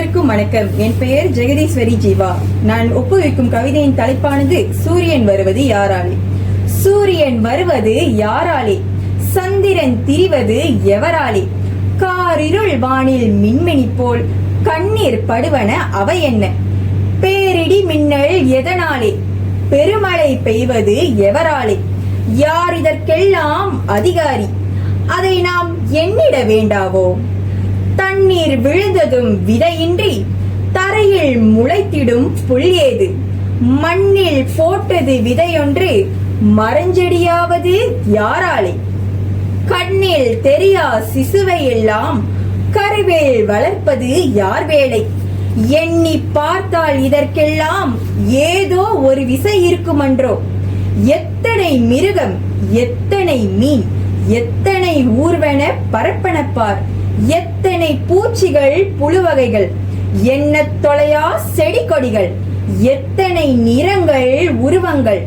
அனைவருக்கும் வணக்கம். என் பெயர் ஜெகதீஸ்வரி ஜீவா. நான் ஒப்புவிக்கும் கவிதையின் தலைப்பானது சூரியன் வருவது யாராலே. சூரியன் வருவது யாராலே, சந்திரன் திரிவது எவராலே, காரிருள் வானில் மின்மினி போல் கண்ணீர் படுவன அவை என்ன, பேரிடி மின்னல் எதனாலே, பெருமழை பெய்வது எவராலே, யார் இதற்கெல்லாம் அதிகாரி, அதை நாம் எண்ணிட வேண்டாவோ. தண்ணீர் விழுந்ததும் விதையின்றி தரையில் முளைத்திடும் புல் ஏது, மண்ணில் போட்டது விதையொன்று மரஞ்செடியாவது யாராலே, கண்ணில் தெரியா சிசுவை எல்லாம் கருவேல் வளர்ப்பது யார் வேலை, எண்ணி பார்த்தால் இதற்கெல்லாம் ஏதோ ஒரு விசை இருக்குமன்றோ. எத்தனை மிருகம், எத்தனை மீன், எத்தனை ஊர்வன பரப்பனப்பார், எத்தனை பூச்சிகள் புழுவகைகள், எண்ணத் தொலையா செடி கொடிகள், எத்தனை நிறங்கள் உருவங்கள்,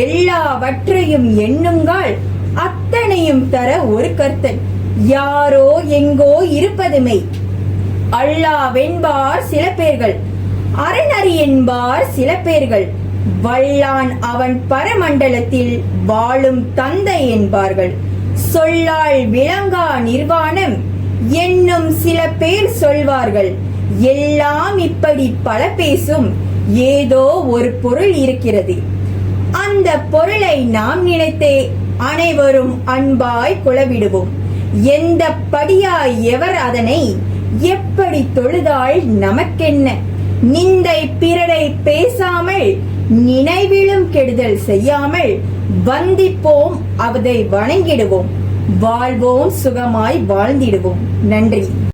எல்லாவற்றையும் எண்ணுங்கால் அத்தனையும் தர ஒரு கர்த்தன் யாரோ எங்கோ இருப்பதுமை. அல்லாவென்பார் சில பேர்கள், அரணறி என்பார் சில பேர்கள், வல்லான் அவன் பரமண்டலத்தில் வாழும் தந்தை என்பார்கள். சொல்லால் விளங்கா நிர்வாணம் என்னும் சில பேர் சொல்வார்கள். எல்லாம் இப்படி பல பேசும் ஏதோ ஒரு பொருள் இருக்கிறது. அந்த பொருளை நாம் நினைத்தே அனைவரும் அன்பாய் குலவிடுவோம். எந்த படியாய் எவர் அதனை எப்படி தொழுதால் நமக்கென்ன. நிந்தை பிறரை பேசாமல் நினைவிலும் கெடுதல் செய்யாமல் வந்திப்போம், அதை வணங்கிடுவோம், வாழ்வோம், சுகமாய் வாழ்ந்திடுவோம். நன்றி.